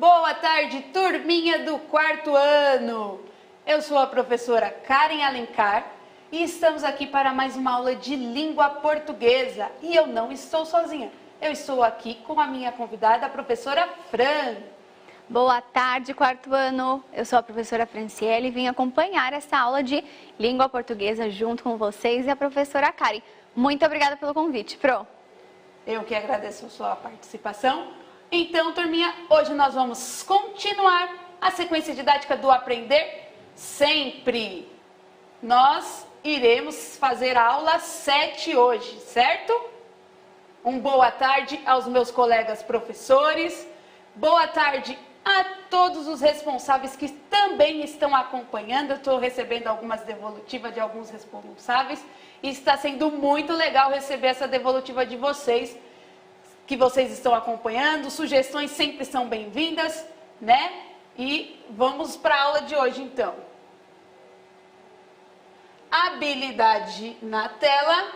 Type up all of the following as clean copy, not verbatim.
Boa tarde, turminha do quarto ano! Eu sou a professora Karen Alencar e estamos aqui para mais uma aula de língua portuguesa. E eu não estou sozinha, eu estou aqui com a minha convidada, a professora Fran. Boa tarde, quarto ano! Eu sou a professora Franciele e vim acompanhar essa aula de língua portuguesa junto com vocês e a professora Karen. Muito obrigada pelo convite, Pro. Eu que agradeço a sua participação. Então, turminha, hoje nós vamos continuar a sequência didática do Aprender Sempre. Nós iremos fazer a aula 7 hoje, certo? Boa tarde aos meus colegas professores. Boa tarde a todos os responsáveis que também estão acompanhando. Eu estou recebendo algumas devolutivas de alguns responsáveis e está sendo muito legal receber essa devolutiva de vocês, que vocês estão acompanhando. Sugestões sempre são bem-vindas, né? E vamos para a aula de hoje, então. Habilidade na tela,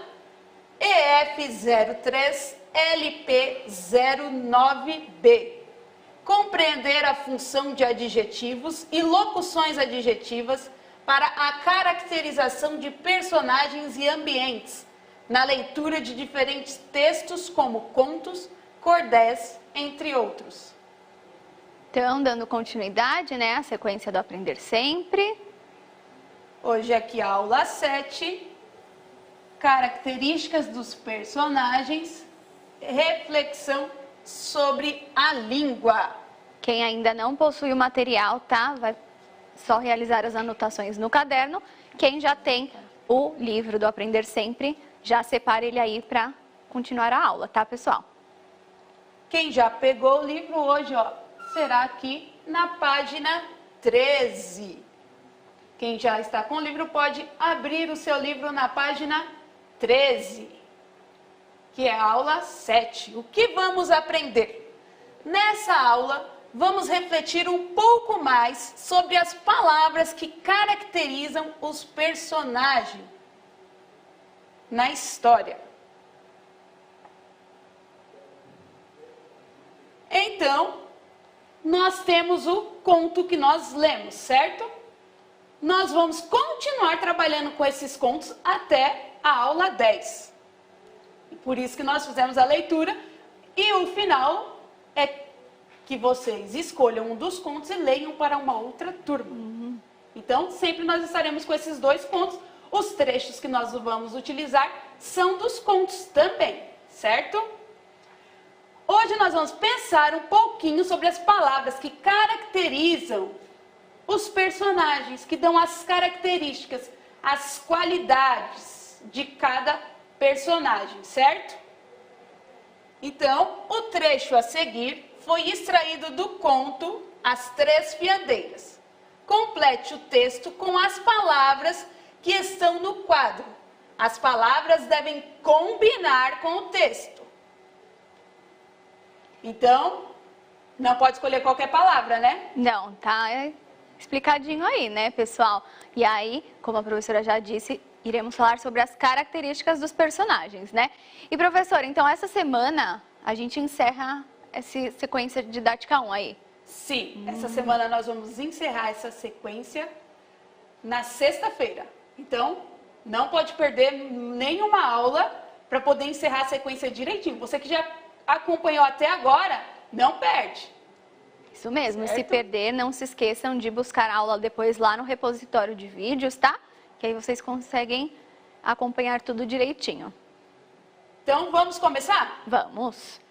EF03 LP09B. Compreender a função de adjetivos e locuções adjetivas para a caracterização de personagens e ambientes, na leitura de diferentes textos como contos, cordéis, entre outros. Então, dando continuidade, né, à sequência do Aprender Sempre. Hoje aqui a aula 7, características dos personagens, reflexão sobre a língua. Quem ainda não possui o material, tá? Vai só realizar as anotações no caderno. Quem já tem o livro do Aprender Sempre, já separe ele aí para continuar a aula, tá, pessoal? Quem já pegou o livro hoje, ó, será aqui na página 13. Quem já está com o livro pode abrir o seu livro na página 13, que é a aula 7. O que vamos aprender? Nessa aula, vamos refletir um pouco mais sobre as palavras que caracterizam os personagens na história. Então, nós temos o conto que nós lemos, certo? Nós vamos continuar trabalhando com esses contos até a aula 10. Por isso que nós fizemos a leitura e o final é que vocês escolham um dos contos e leiam para uma outra turma. Então, sempre nós estaremos com esses dois contos. Os trechos que nós vamos utilizar são dos contos também, certo? Hoje nós vamos pensar um pouquinho sobre as palavras que caracterizam os personagens, que dão as características, as qualidades de cada personagem, certo? Então, o trecho a seguir foi extraído do conto As Três Fiandeiras. Complete o texto com as palavras que estão no quadro. As palavras devem combinar com o texto. Então, não pode escolher qualquer palavra, né? Não, tá explicadinho aí, né, pessoal? E aí, como a professora já disse, iremos falar sobre as características dos personagens, né? E, professora, então essa semana a gente encerra essa sequência didática 1 aí. Sim, essa semana nós vamos encerrar essa sequência na sexta-feira. Então, não pode perder nenhuma aula para poder encerrar a sequência direitinho. Você que já acompanhou até agora, não perde. Isso mesmo, certo? Se perder, não se esqueçam de buscar a aula depois lá no repositório de vídeos, tá? Que aí vocês conseguem acompanhar tudo direitinho. Então, vamos começar? Vamos!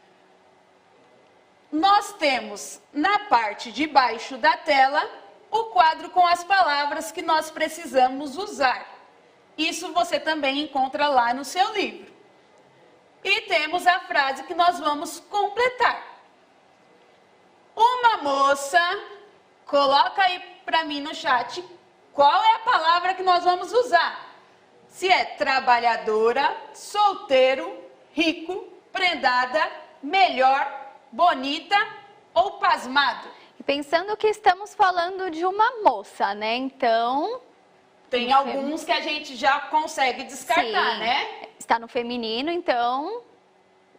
Nós temos na parte de baixo da tela o quadro com as palavras que nós precisamos usar. Isso você também encontra lá no seu livro. E temos a frase que nós vamos completar. Uma moça, coloca aí para mim no chat qual é a palavra que nós vamos usar. Se é trabalhadora, solteiro, rico, prendada, melhor, bonita ou pasmado. E pensando que estamos falando de uma moça, né? Então... Tem alguns que a gente já consegue descartar, Sim, né? Está no feminino, então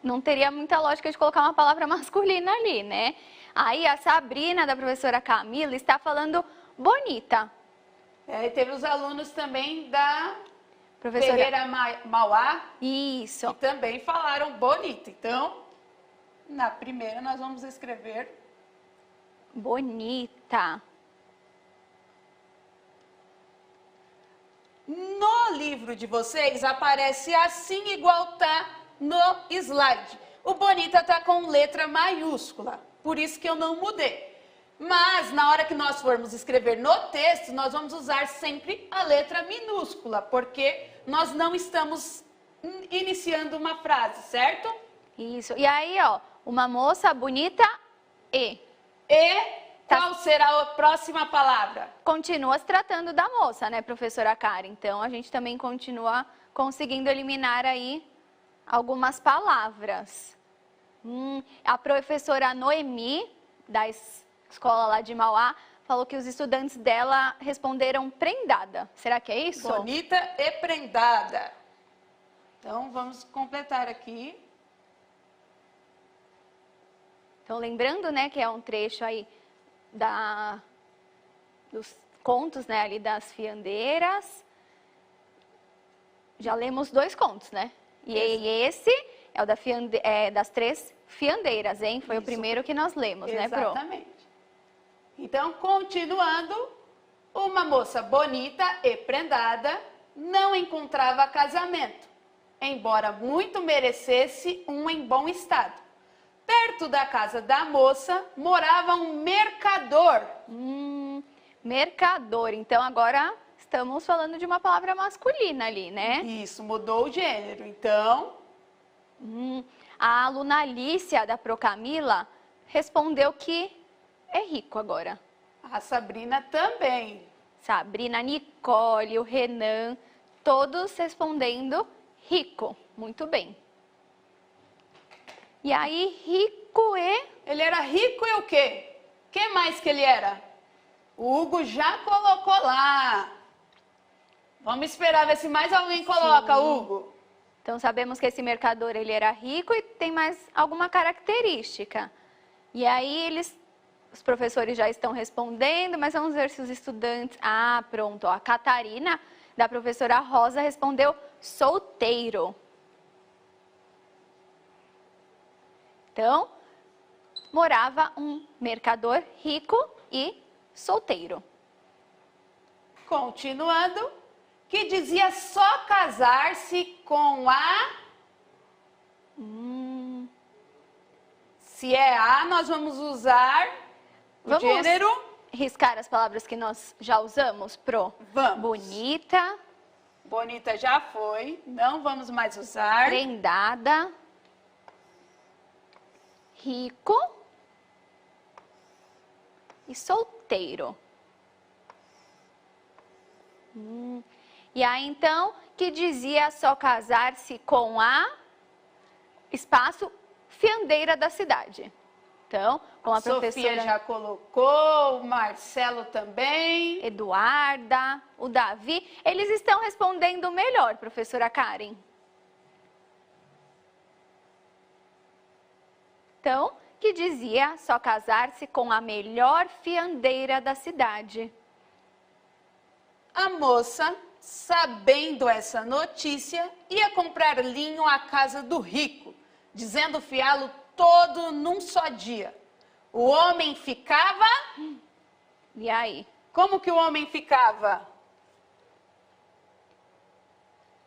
não teria muita lógica de colocar uma palavra masculina ali, né? Aí a Sabrina, da professora Camila, está falando bonita. E teve os alunos também da Professora... Ferreira Mauá, Isso. que também falaram bonita. Então, na primeira nós vamos escrever bonita. No livro de vocês aparece assim igual tá no slide. O bonita tá com letra maiúscula, por isso que eu não mudei. Mas na hora que nós formos escrever no texto, nós vamos usar sempre a letra minúscula, porque nós não estamos iniciando uma frase, certo? Isso. E aí, ó, uma moça bonita e... Qual será a próxima palavra? Continua se tratando da moça, né, professora Karen? Então, a gente também continua conseguindo eliminar aí algumas palavras. A professora Noemi, da escola lá de Mauá, falou que os estudantes dela responderam prendada. Será que é isso? Bonita e prendada. Então, vamos completar aqui. Então, lembrando, né, que é um trecho aí dos contos, né, ali das fiandeiras. Já lemos 2 contos, né? E esse é o das 3 fiandeiras, hein? Foi isso. O primeiro que nós lemos, né, Pro? Exatamente. Então, continuando, uma moça bonita e prendada não encontrava casamento, embora muito merecesse um em bom estado. Perto da casa da moça morava um mercador. Mercador. Então, agora estamos falando de uma palavra masculina ali, né? Isso, mudou o gênero. Então... A aluna Alicia, da Procamila, respondeu que é rico agora. A Sabrina também. Sabrina, Nicole, o Renan, todos respondendo rico. Muito bem. E aí, rico e... Ele era rico e o quê? O que mais que ele era? O Hugo já colocou lá. Vamos esperar ver se mais alguém coloca, sim. Hugo. Então, sabemos que esse mercador, ele era rico e tem mais alguma característica. E aí, os professores já estão respondendo, mas vamos ver se os estudantes... Ah, pronto, ó, a Catarina, da professora Rosa, respondeu solteiro. Então, morava um mercador rico e solteiro. Continuando, que dizia só casar-se com a... Se é a, nós vamos usar o gênero... Riscar as palavras que nós já usamos, Pro? Vamos. Bonita. Bonita já foi, não vamos mais usar. Prendada. Rico e solteiro. E aí, então, que dizia só casar-se com a espaço fiandeira da cidade. Então, como a professora... Sofia já colocou, o Marcelo também. Eduarda, o Davi, eles estão respondendo melhor, professora Karen. Então, que dizia só casar-se com a melhor fiandeira da cidade. A moça, sabendo essa notícia, ia comprar linho à casa do rico, dizendo fiá-lo todo num só dia. O homem ficava... E aí? Como que o homem ficava?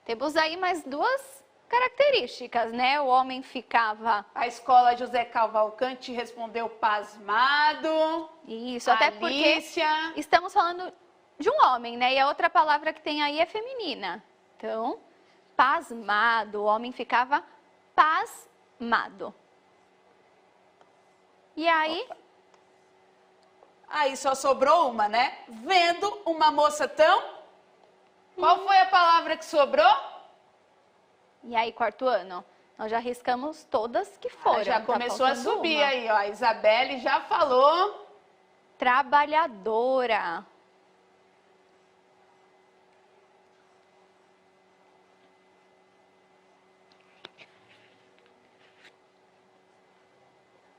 Temos aí mais 2 características, né? O homem ficava... A escola José Cavalcante respondeu pasmado. Isso, até Alicia. Porque estamos falando de um homem, né? E a outra palavra que tem aí é feminina. Então, pasmado, o homem ficava pasmado. E aí... Aí só sobrou uma, né? Vendo uma moça tão... Qual foi a palavra que sobrou? E aí, 4º ano? Nós já riscamos todas que foram. Já começou a subir aí, ó. A Isabelle já falou. Trabalhadora.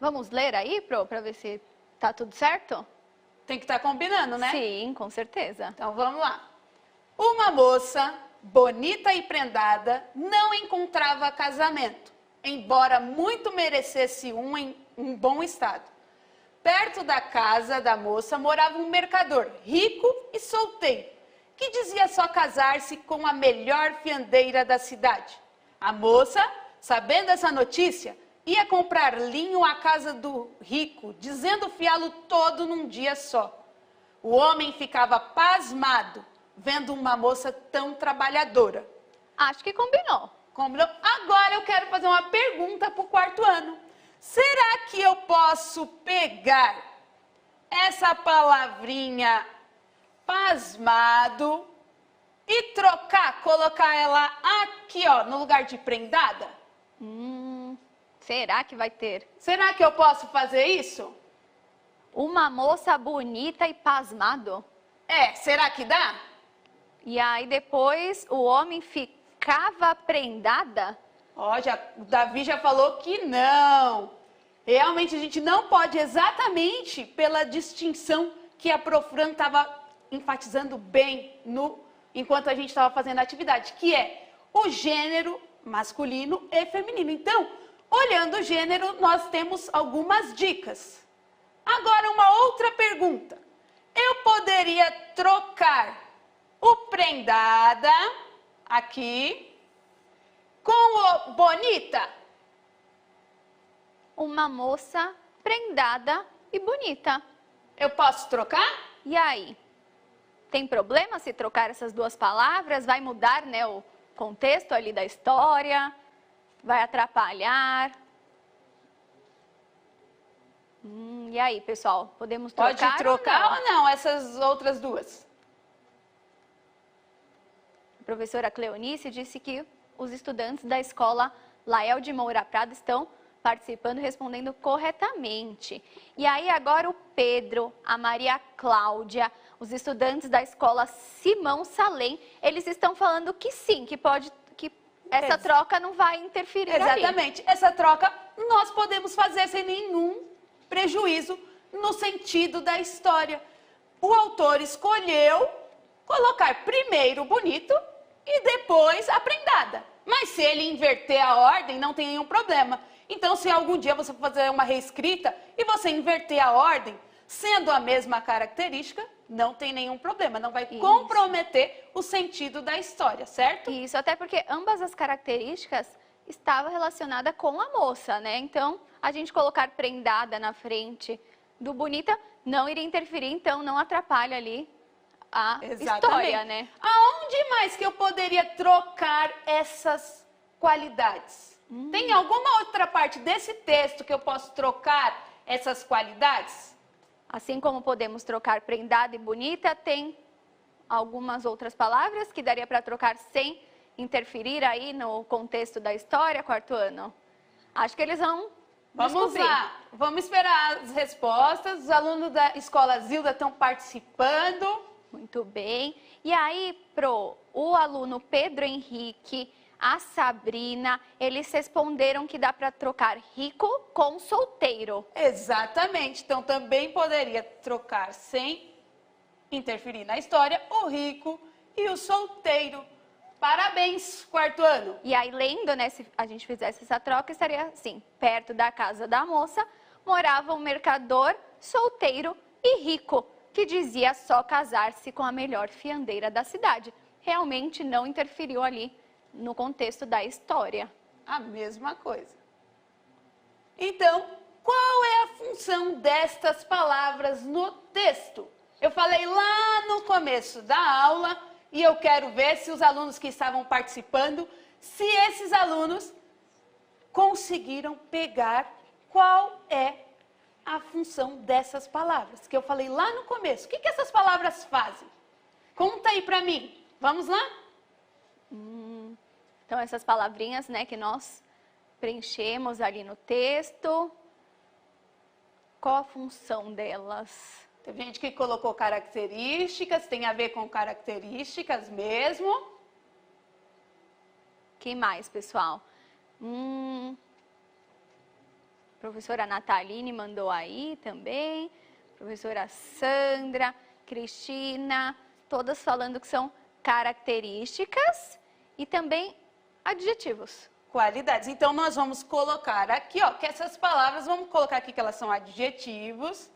Vamos ler aí, Pro, para ver se tá tudo certo? Tem que estar combinando, né? Sim, com certeza. Então vamos lá. Uma moça bonita e prendada não encontrava casamento, embora muito merecesse um em um bom estado. Perto da casa da moça morava um mercador, rico e solteiro, que dizia só casar-se com a melhor fiandeira da cidade. A moça, sabendo essa notícia, ia comprar linho à casa do rico, dizendo fiá-lo todo num dia só. O homem ficava pasmado, vendo uma moça tão trabalhadora. Acho que combinou. Combinou? Agora eu quero fazer uma pergunta para o quarto ano. Será que eu posso pegar essa palavrinha pasmado e trocar, colocar ela aqui, ó, no lugar de prendada? Será que vai ter? Será que eu posso fazer isso? Uma moça bonita e pasmado. Será que dá? E aí depois o homem ficava prendada? Ó, o Davi já falou que não. Realmente a gente não pode, exatamente pela distinção que a Prof. Fran estava enfatizando bem enquanto a gente estava fazendo a atividade, que é o gênero masculino e feminino. Então, olhando o gênero, nós temos algumas dicas. Agora, uma outra pergunta. Eu poderia trocar o prendada aqui com o bonita? Uma moça prendada e bonita. Eu posso trocar? E aí? Tem problema se trocar essas duas palavras? Vai mudar, né, o contexto ali da história? Vai atrapalhar? E aí, pessoal? Podemos trocar? Pode trocar ou não essas outras duas? A professora Cleonice disse que os estudantes da escola Lael de Moura Prado estão participando, respondendo corretamente. E aí agora o Pedro, a Maria Cláudia, os estudantes da escola Simão Salem, eles estão falando que sim, que essa troca não vai interferir Exatamente. ali. Essa troca nós podemos fazer sem nenhum prejuízo no sentido da história. O autor escolheu colocar primeiro o bonito e depois a prendada. Mas se ele inverter a ordem, não tem nenhum problema. Então, se algum dia você for fazer uma reescrita e você inverter a ordem, sendo a mesma característica, não tem nenhum problema. Não vai comprometer o sentido da história, certo? Isso, até porque ambas as características estavam relacionadas com a moça, né? Então, a gente colocar prendada na frente do bonita não iria interferir, então não atrapalha ali a história, né? Aonde mais que eu poderia trocar essas qualidades? Tem alguma outra parte desse texto que eu posso trocar essas qualidades? Assim como podemos trocar prendada e bonita, tem algumas outras palavras que daria para trocar sem interferir aí no contexto da história, quarto ano? Acho que eles vão descobrir. Lá, vamos esperar as respostas. Os alunos da Escola Zilda estão participando. Muito bem. E aí, o aluno Pedro Henrique, a Sabrina, eles responderam que dá para trocar rico com solteiro. Exatamente. Então, também poderia trocar sem interferir na história o rico e o solteiro. Parabéns, quarto ano. E aí, lendo, né, se a gente fizesse essa troca, estaria assim, perto da casa da moça, morava um mercador solteiro e rico, que dizia só casar-se com a melhor fiandeira da cidade. Realmente não interferiu ali no contexto da história. A mesma coisa. Então, qual é a função destas palavras no texto? Eu falei lá no começo da aula e eu quero ver se os alunos que estavam participando, se esses alunos conseguiram pegar qual é a função dessas palavras, que eu falei lá no começo. O que essas palavras fazem? Conta aí pra mim. Vamos lá? Então, essas palavrinhas, né, que nós preenchemos ali no texto, qual a função delas? Teve gente que colocou características, tem a ver com características mesmo. Que mais, pessoal? professora Nataline mandou aí também, professora Sandra, Cristina, todas falando que são características e também adjetivos. Qualidades. Então, nós vamos colocar aqui, ó, que essas palavras, vamos colocar aqui que elas são adjetivos.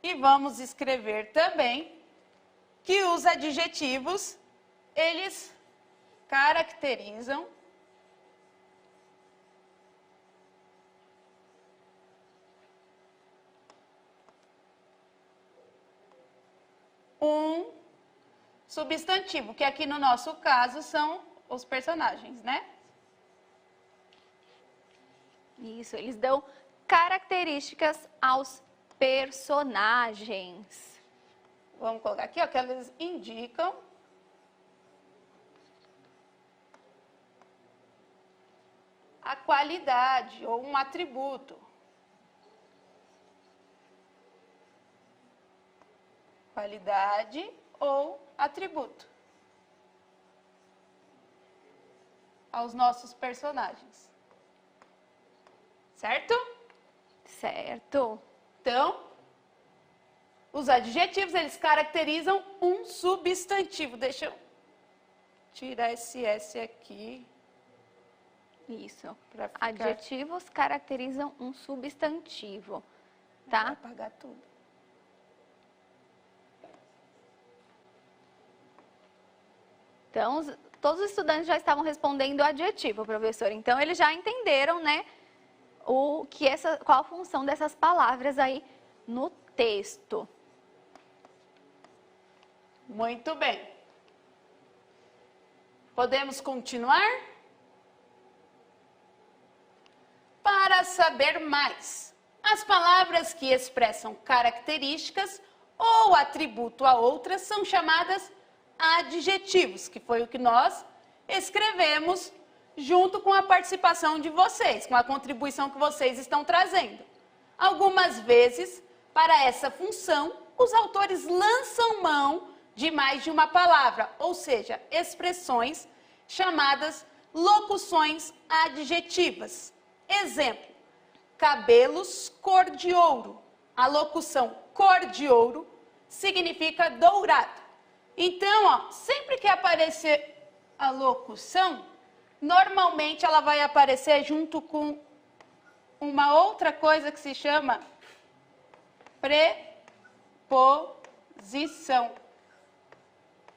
E vamos escrever também que os adjetivos, eles caracterizam um substantivo, que aqui no nosso caso são os personagens, né? Isso, eles dão características aos personagens. Vamos colocar aqui, ó, que eles indicam a qualidade ou um atributo. Qualidade ou atributo aos nossos personagens. Certo? Certo. Então, os adjetivos, eles caracterizam um substantivo. Deixa eu tirar esse S aqui. Isso. Pra ficar... Adjetivos caracterizam um substantivo, Vou tá? apagar tudo. Então, todos os estudantes já estavam respondendo adjetivo, professor. Então, eles já entenderam, né, qual a função dessas palavras aí no texto. Muito bem. Podemos continuar? Para saber mais, as palavras que expressam características ou atributo a outras são chamadas adjetivos, que foi o que nós escrevemos junto com a participação de vocês, com a contribuição que vocês estão trazendo. Algumas vezes, para essa função, os autores lançam mão de mais de uma palavra, ou seja, expressões chamadas locuções adjetivas. Exemplo, cabelos cor de ouro. A locução cor de ouro significa dourado. Então, ó, sempre que aparecer a locução, normalmente ela vai aparecer junto com uma outra coisa que se chama preposição.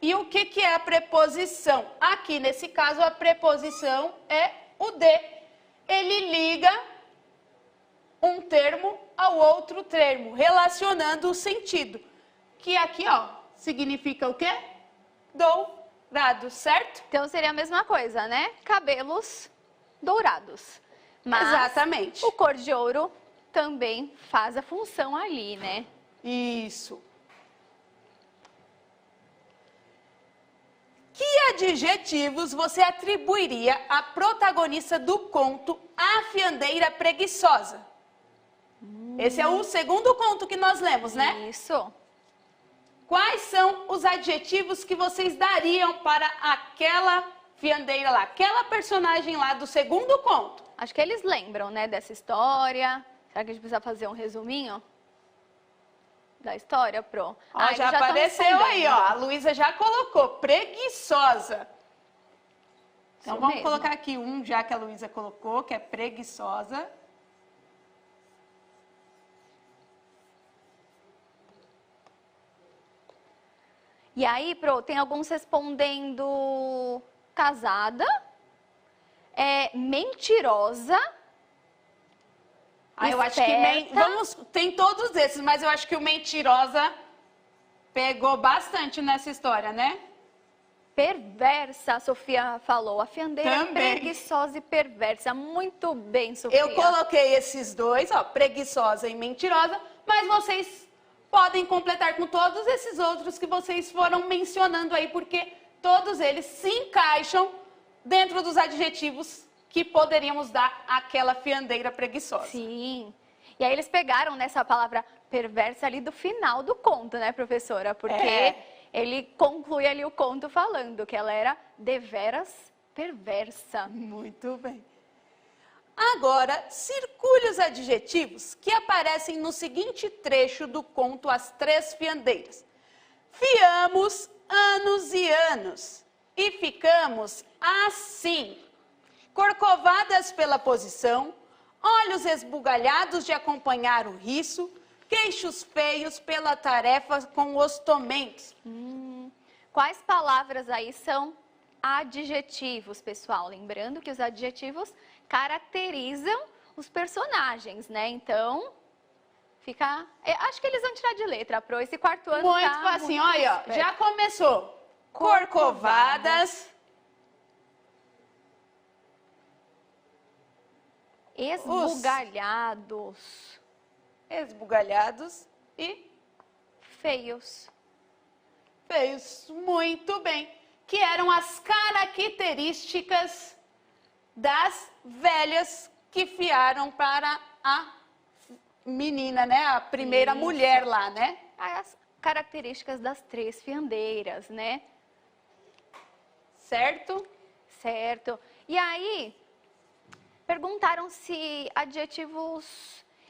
E o que é a preposição? Aqui, nesse caso, a preposição é o de. Ele liga um termo ao outro termo, relacionando o sentido. Que aqui, ó, significa o quê? Dourado, certo? Então, seria a mesma coisa, né? Cabelos dourados. Mas exatamente. O cor de ouro também faz a função ali, né? Isso. Que adjetivos você atribuiria à protagonista do conto A Fiandeira Preguiçosa? Esse é o segundo conto que nós lemos, né? Isso. Quais são os adjetivos que vocês dariam para aquela fiandeira lá, aquela personagem lá do segundo conto? Acho que eles lembram, né, dessa história. Será que a gente precisa fazer um resuminho da história, Pro? Ó, já apareceu aí, ó. A Luísa já colocou, preguiçosa. Então Isso vamos mesmo. colocar aqui um, já que a Luísa colocou, que é preguiçosa. E aí, Pro, tem alguns respondendo casada, mentirosa. Ah, eu acho que tem todos esses, mas eu acho que o mentirosa pegou bastante nessa história, né? Perversa, a Sofia falou. A fiandeira Também. preguiçosa e perversa. Muito bem, Sofia. Eu coloquei esses dois, ó, preguiçosa e mentirosa, mas vocês podem completar com todos esses outros que vocês foram mencionando aí, porque todos eles se encaixam dentro dos adjetivos que poderíamos dar àquela fiandeira preguiçosa. Sim. E aí eles pegaram nessa palavra perversa ali do final do conto, né, professora? Porque ele conclui ali o conto falando que ela era deveras perversa. Muito bem. Agora, circule os adjetivos que aparecem no seguinte trecho do conto As Três Fiandeiras. Fiamos anos e anos e ficamos assim, corcovadas pela posição, olhos esbugalhados de acompanhar o riso, queixos feios pela tarefa com os tomentos. Quais palavras aí são adjetivos, pessoal? Lembrando que os adjetivos caracterizam os personagens, né? Então, fica... acho que eles vão tirar de letra, Pro. Esse quarto ano Muito tá facinho, muito olha, ó, esperto. já começou. Corcovadas, Esbugalhados. esbugalhados e Feios. feios. Muito bem. Que eram as características das velhas que fiaram para a menina, né? A primeira Isso. mulher lá, né? As características das três fiandeiras, né? Certo? Certo. E aí, perguntaram se adjetivos,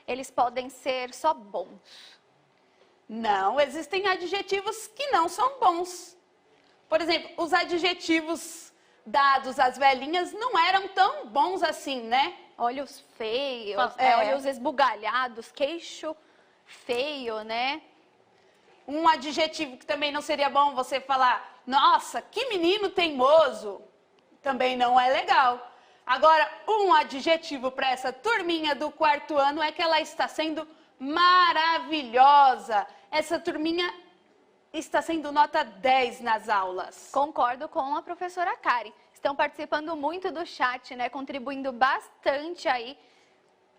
eles podem ser só bons. Não, existem adjetivos que não são bons. Por exemplo, os adjetivos dados às velhinhas não eram tão bons assim, né? Olhos feios, É. olhos esbugalhados, queixo feio, né? Um adjetivo que também não seria bom você falar, nossa, que menino teimoso. Também não é legal. Agora, um adjetivo para essa turminha do quarto ano é que ela está sendo maravilhosa. Essa turminha está sendo nota 10 nas aulas. Concordo com a professora Karen. Estão participando muito do chat, né? Contribuindo bastante aí,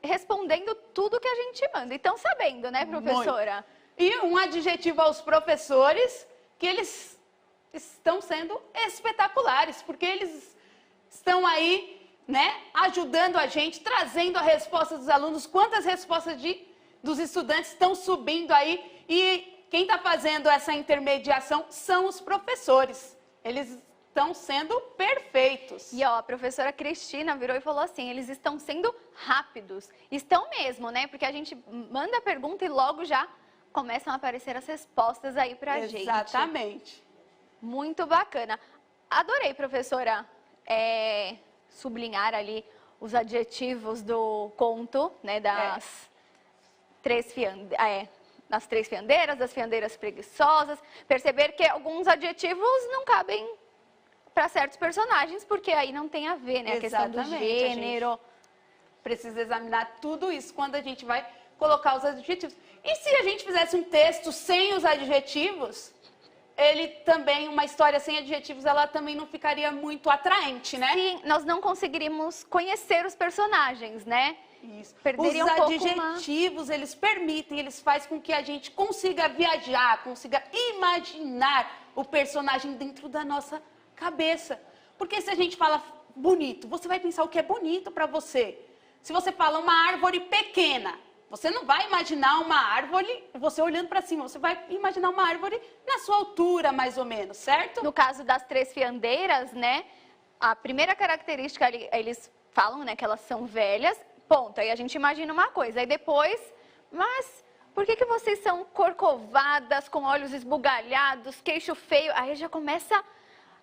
respondendo tudo que a gente manda. E estão sabendo, né, professora? E um adjetivo aos professores, que eles estão sendo espetaculares, porque eles estão aí, né, ajudando a gente, trazendo a resposta dos alunos. Quantas respostas dos estudantes estão subindo aí e quem está fazendo essa intermediação são os professores. Eles estão sendo perfeitos. E ó, a professora Cristina virou e falou assim, eles estão sendo rápidos. Estão mesmo, né? Porque a gente manda a pergunta e logo já começam a aparecer as respostas aí pra gente. Exatamente. Muito bacana. Adorei, professora, sublinhar ali os adjetivos do conto, né? Das três fiandeiras, das fiandeiras preguiçosas. Perceber que alguns adjetivos não cabem para certos personagens, porque aí não tem a ver, né? A questão do Exatamente, a gênero. Precisa examinar tudo isso quando a gente vai colocar os adjetivos. E se a gente fizesse um texto sem os adjetivos, ele também, uma história sem adjetivos, ela também não ficaria muito atraente, né? Sim, nós não conseguiríamos conhecer os personagens, né? Isso. Perderia Os um pouco adjetivos, eles permitem, eles fazem com que a gente consiga viajar, consiga imaginar o personagem dentro da nossa cabeça. Porque se a gente fala bonito, você vai pensar o que é bonito para você. Se você fala uma árvore pequena, você não vai imaginar uma árvore, você olhando para cima, você vai imaginar uma árvore na sua altura, mais ou menos, certo? No caso das três fiandeiras, né? A primeira característica, eles falam, né, que elas são velhas, ponto. Aí a gente imagina uma coisa. Aí depois, mas por que vocês são corcovadas, com olhos esbugalhados, queixo feio? Aí já começa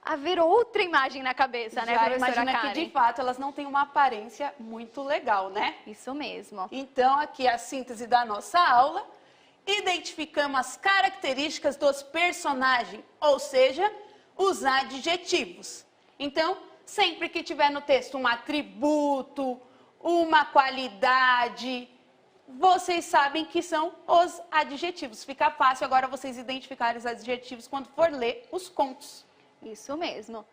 a ver outra imagem na cabeça, né, Já professora imagina Karen? que, de fato, elas não têm uma aparência muito legal, né? Isso mesmo. Então, aqui é a síntese da nossa aula. Identificamos as características dos personagens, ou seja, os adjetivos. Então, sempre que tiver no texto um atributo, uma qualidade, vocês sabem que são os adjetivos. Fica fácil agora vocês identificarem os adjetivos quando for ler os contos. Isso mesmo.